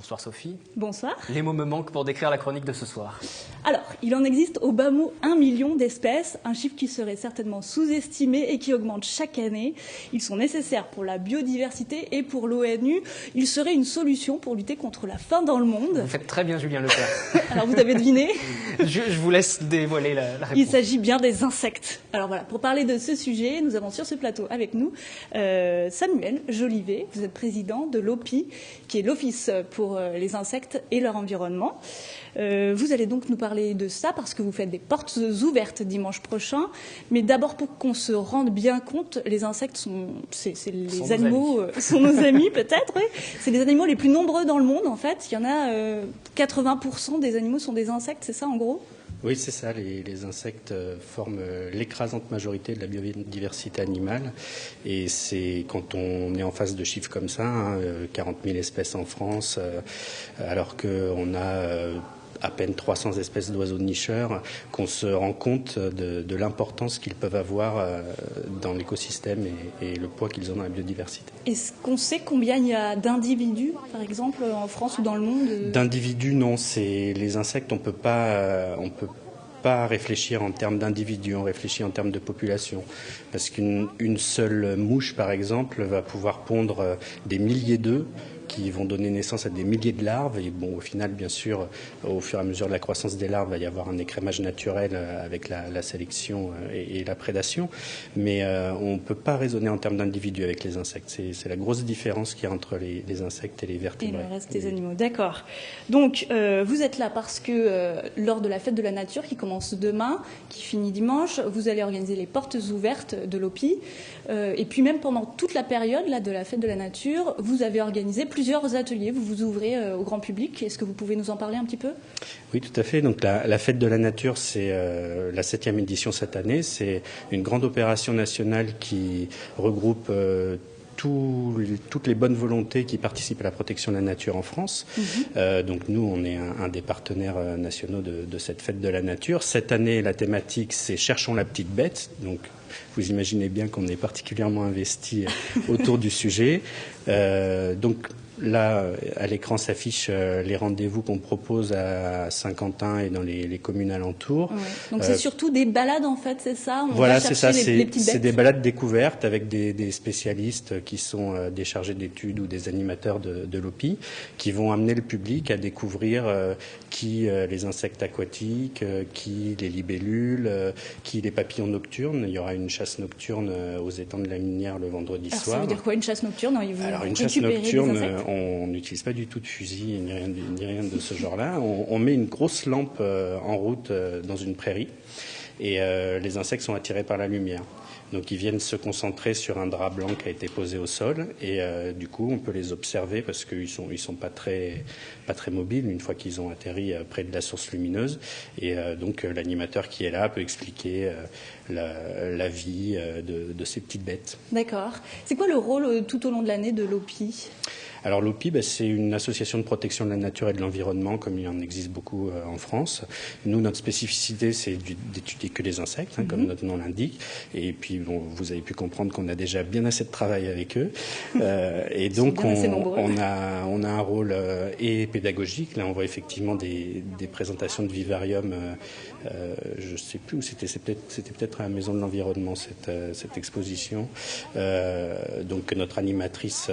Bonsoir Sophie. Bonsoir. Les mots me manquent pour décrire la chronique de ce soir. Alors, il en existe au bas mot 1 million d'espèces, un chiffre qui serait certainement sous-estimé et qui augmente chaque année. Ils sont nécessaires pour la biodiversité et pour l'ONU. Ils seraient une solution pour lutter contre la faim dans le monde. Vous faites très bien Julien Leclerc. Alors, vous avez deviné? Je vous laisse dévoiler la réponse. Il s'agit bien des insectes. Alors voilà, pour parler de ce sujet, nous avons sur ce plateau avec nous Samuel Jolivet. Vous êtes président de l'OPI, qui est l'Office pour les insectes et leur environnement. Vous allez donc nous parler de ça parce que vous faites des portes ouvertes dimanche prochain. Mais d'abord, pour qu'on se rende bien compte, les insectes sont nos amis peut-être. Oui. C'est les animaux les plus nombreux dans le monde en fait. Il y en a 80% des animaux sont des insectes, c'est ça en gros? Oui, c'est ça. Les insectes forment l'écrasante majorité de la biodiversité animale. Et c'est quand on est en face de chiffres comme ça, 40 000 espèces en France, alors qu'on a à peine 300 espèces d'oiseaux de nicheurs, qu'on se rend compte de l'importance qu'ils peuvent avoir dans l'écosystème et le poids qu'ils ont dans la biodiversité. Est-ce qu'on sait combien il y a d'individus, par exemple, en France ou dans le monde? D'individus, non. C'est les insectes, on peut pas réfléchir en termes d'individus, on réfléchit en termes de population. Parce qu'une seule mouche, par exemple, va pouvoir pondre des milliers d'œufs qui vont donner naissance à des milliers de larves. Et bon, au final, bien sûr, au fur et à mesure de la croissance des larves, il va y avoir un écrémage naturel avec la sélection et la prédation. Mais on ne peut pas raisonner en termes d'individus avec les insectes. C'est la grosse différence qu'il y a entre les insectes et les vertébrés. Et le reste des animaux, d'accord. Donc, vous êtes là parce que lors de la fête de la nature qui commence demain, qui finit dimanche, vous allez organiser les portes ouvertes de l'OPI. Et puis même pendant toute la période là, de la fête de la nature, vous avez organisé plusieurs ateliers, vous vous ouvrez au grand public. Est-ce que vous pouvez nous en parler un petit peu? Oui, tout à fait. Donc la fête de la nature, c'est la 7e édition cette année. C'est une grande opération nationale qui regroupe toutes les bonnes volontés qui participent à la protection de la nature en France. Donc nous, on est un des partenaires nationaux de cette fête de la nature. Cette année, la thématique, c'est Cherchons la petite bête. Donc vous imaginez bien qu'on est particulièrement investi autour du sujet. Donc là, à l'écran s'affichent les rendez-vous qu'on propose à Saint-Quentin et dans les communes alentours. Ouais. Donc c'est surtout des balades en fait, c'est ça? Voilà, c'est ça. C'est des balades découvertes avec des spécialistes qui sont des chargés d'études ou des animateurs de l'OPI qui vont amener le public à découvrir qui les insectes aquatiques, qui les libellules, qui les papillons nocturnes. Il y aura une chasse nocturne aux étangs de la Minière le vendredi soir. Ça veut dire quoi une chasse nocturne? Alors une chasse nocturne, on n'utilise pas du tout de fusil ni rien de ce genre-là. On met une grosse lampe en route dans une prairie et les insectes sont attirés par la lumière. Donc ils viennent se concentrer sur un drap blanc qui a été posé au sol et du coup on peut les observer parce qu'ils sont pas très mobiles une fois qu'ils ont atterri près de la source lumineuse et donc l'animateur qui est là peut expliquer la vie de ces petites bêtes. D'accord. C'est quoi le rôle tout au long de l'année de l'OPI? Alors l'OPI, c'est une association de protection de la nature et de l'environnement, comme il en existe beaucoup en France. Nous, notre spécificité, c'est d'étudier que les insectes, comme notre nom l'indique. Et puis, bon, vous avez pu comprendre qu'on a déjà bien assez de travail avec eux. Et donc, on a un rôle et pédagogique. Là, on voit effectivement des présentations de vivarium. Je ne sais plus où c'était. C'était peut-être à la Maison de l'Environnement, cette exposition. Donc, notre animatrice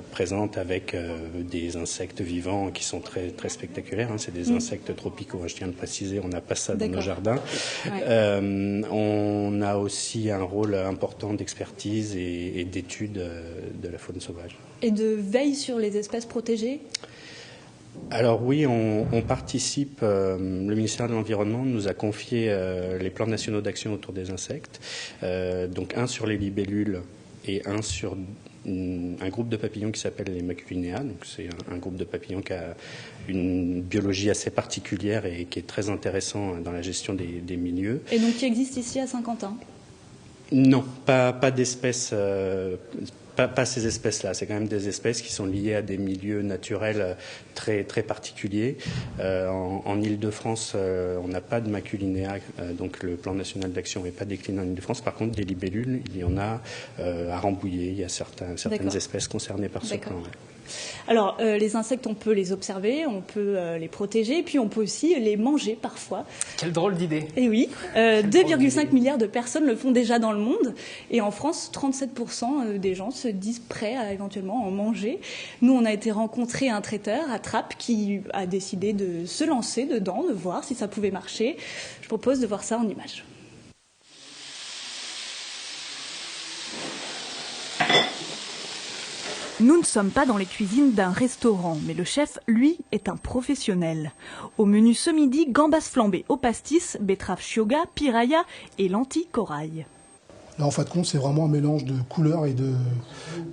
présente avec des insectes vivants qui sont très, très spectaculaires. C'est des insectes tropicaux, je tiens à le préciser, on n'a pas ça dans nos jardins. Ouais. On a aussi un rôle important d'expertise et d'étude de la faune sauvage. Et de veille sur les espèces protégées? Alors oui, on participe. Le ministère de l'Environnement nous a confié les plans nationaux d'action autour des insectes. Donc un sur les libellules et un sur un groupe de papillons qui s'appelle les Maculinea. Donc c'est un groupe de papillons qui a une biologie assez particulière et qui est très intéressant dans la gestion des milieux. Et donc qui existe ici à Saint-Quentin? Non, pas d'espèces. Pas ces espèces-là, c'est quand même des espèces qui sont liées à des milieux naturels très, très particuliers. En Île-de-France, on n'a pas de Maculinea, donc le plan national d'action n'est pas décliné en Île-de-France. Par contre, des libellules, il y en a à Rambouillet, il y a certaines espèces concernées par ce plan. Ouais. Alors, les insectes, on peut les observer, on peut les protéger, puis on peut aussi les manger parfois. Quelle drôle d'idée. Et oui, 2,5 milliards de personnes le font déjà dans le monde. Et en France, 37% des gens se disent prêts à éventuellement en manger. Nous, on a été rencontrer un traiteur à Trappes qui a décidé de se lancer dedans, de voir si ça pouvait marcher. Je propose de voir ça en images. Nous ne sommes pas dans les cuisines d'un restaurant, mais le chef, lui, est un professionnel. Au menu ce midi, gambas flambées au pastis, betterave shioga, piraya et lentilles corail. Là, en fin de compte, c'est vraiment un mélange de couleurs et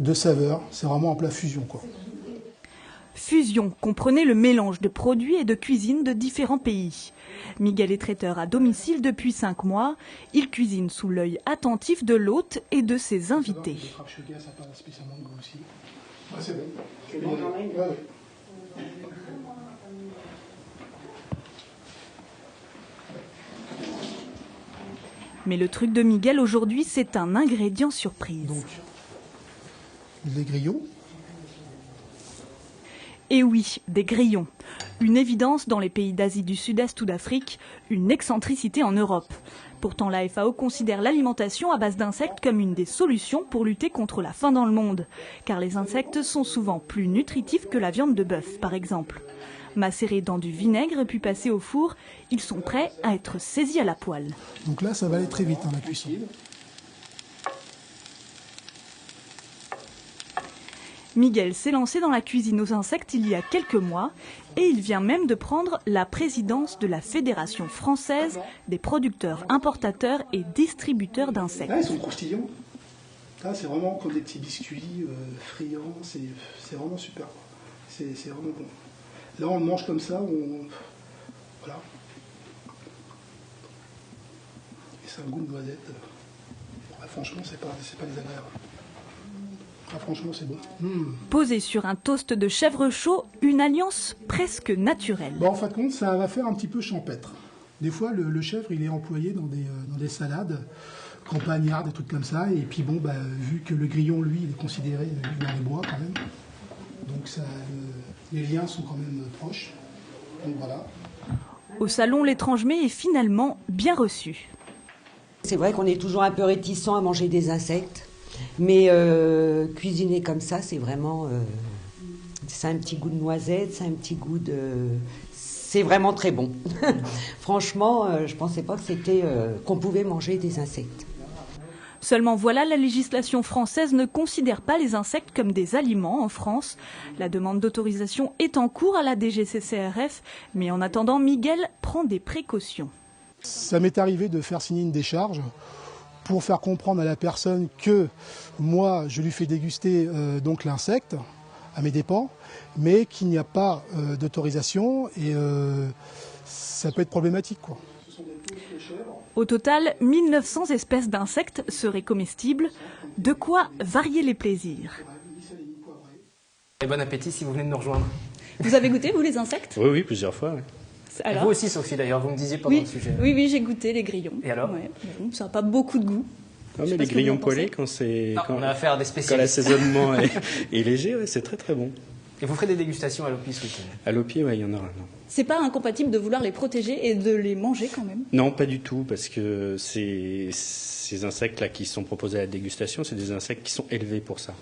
de saveurs. C'est vraiment un plat fusion, quoi. Fusion, comprenez le mélange de produits et de cuisine de différents pays. Miguel est traiteur à domicile depuis 5 mois. Il cuisine sous l'œil attentif de l'hôte et de ses invités. C'est bon. C'est bon, j'en ai une. Ouais. Mais le truc de Miguel aujourd'hui, c'est un ingrédient surprise. Donc, les grillons. Et oui, des grillons. Une évidence dans les pays d'Asie du Sud-Est ou d'Afrique, une excentricité en Europe. Pourtant, la FAO considère l'alimentation à base d'insectes comme une des solutions pour lutter contre la faim dans le monde. Car les insectes sont souvent plus nutritifs que la viande de bœuf, par exemple. Macérés dans du vinaigre puis passés au four, ils sont prêts à être saisis à la poêle. Donc là, ça va aller très vite, la cuisson. Miguel s'est lancé dans la cuisine aux insectes il y a quelques mois et il vient même de prendre la présidence de la Fédération française des producteurs, importateurs et distributeurs d'insectes. Là, ils sont croustillants. Là, c'est vraiment comme des petits biscuits friands. C'est vraiment super. C'est vraiment bon. Là, on le mange comme ça. Voilà. Et c'est un goût de noisette. Franchement, c'est pas désagréable. Ah, franchement, c'est bon. Posé sur un toast de chèvre chaud, une alliance presque naturelle. Bon, en fin de compte, ça va faire un petit peu champêtre. Des fois, le chèvre, il est employé dans des salades, campagnardes, des trucs comme ça. Et puis, bon, vu que le grillon, lui, il est considéré dans les bois quand même. Donc, les liens sont quand même proches. Donc, voilà. Au salon, l'étrange mets est finalement bien reçu. C'est vrai qu'on est toujours un peu réticent à manger des insectes. Mais cuisiner comme ça, c'est vraiment... ça a un petit goût de noisette, ça a un petit goût de... C'est vraiment très bon. Franchement, je ne pensais pas que qu'on pouvait manger des insectes. Seulement voilà, la législation française ne considère pas les insectes comme des aliments en France. La demande d'autorisation est en cours à la DGCCRF, mais en attendant, Miguel prend des précautions. Ça m'est arrivé de faire signer une décharge pour faire comprendre à la personne que moi, je lui fais déguster donc l'insecte à mes dépens, mais qu'il n'y a pas d'autorisation et ça peut être problématique, quoi. Au total, 1900 espèces d'insectes seraient comestibles, de quoi varier les plaisirs. Et bon appétit si vous venez de nous rejoindre. Vous avez goûté, vous, les insectes? Oui, plusieurs fois. Ouais. Alors, vous aussi, Sophie, d'ailleurs, vous me disiez pendant oui, le sujet. Oui, j'ai goûté les grillons. Et alors? Ouais, bon, ça n'a pas beaucoup de goût. Non, mais les grillons poêlés, quand on a affaire à des spécialistes. Quand l'assaisonnement est léger, ouais, c'est très très bon. Et vous ferez des dégustations à l'OPI ce week-end? À l'OPI, ouais, il y en aura. Non. C'est pas incompatible de vouloir les protéger et de les manger quand même? Non, pas du tout, parce que ces insectes-là qui sont proposés à la dégustation, c'est des insectes qui sont élevés pour ça.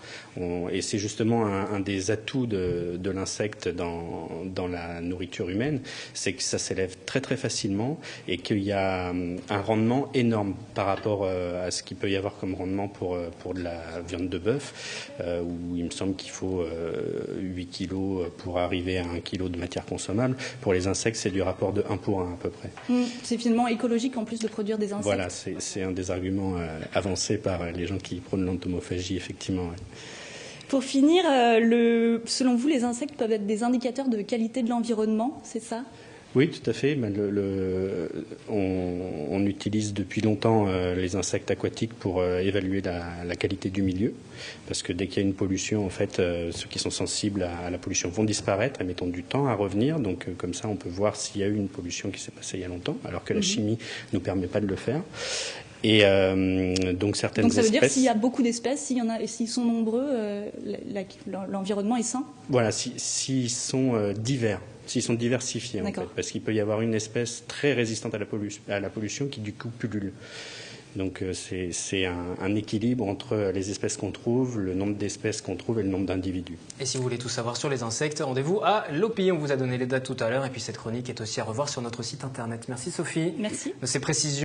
Et c'est justement un des atouts de l'insecte dans la nourriture humaine, c'est que ça s'élève très très facilement et qu'il y a un rendement énorme par rapport à ce qu'il peut y avoir comme rendement pour de la viande de bœuf, où il me semble qu'il faut 8 kilos pour arriver à 1 kilo de matière consommable. Pour les insectes, c'est du rapport de 1 pour 1 à peu près. C'est finalement écologique en plus de produire des insectes. Voilà, c'est un des arguments avancés par les gens qui prônent l'entomophagie, effectivement. Ouais. Pour finir, selon vous, les insectes peuvent être des indicateurs de qualité de l'environnement, c'est ça? Oui, tout à fait. On utilise depuis longtemps les insectes aquatiques pour évaluer la qualité du milieu, parce que dès qu'il y a une pollution, en fait, ceux qui sont sensibles à la pollution vont disparaître et mettent du temps à revenir. Donc, comme ça, on peut voir s'il y a eu une pollution qui s'est passée il y a longtemps, alors que la chimie ne nous permet pas de le faire. Et donc certaines Donc ça veut espèces... dire s'il y a beaucoup d'espèces, s'il y en a, et s'ils sont nombreux, l'environnement est sain? Voilà, s'ils sont divers. S'ils sont diversifiés, en fait, parce qu'il peut y avoir une espèce très résistante à la pollution qui, du coup, pullule. Donc, c'est un équilibre entre les espèces qu'on trouve, le nombre d'espèces qu'on trouve et le nombre d'individus. Et si vous voulez tout savoir sur les insectes, rendez-vous à l'OPI. On vous a donné les dates tout à l'heure. Et puis, cette chronique est aussi à revoir sur notre site internet. Merci, Sophie. Merci. De ces précisions.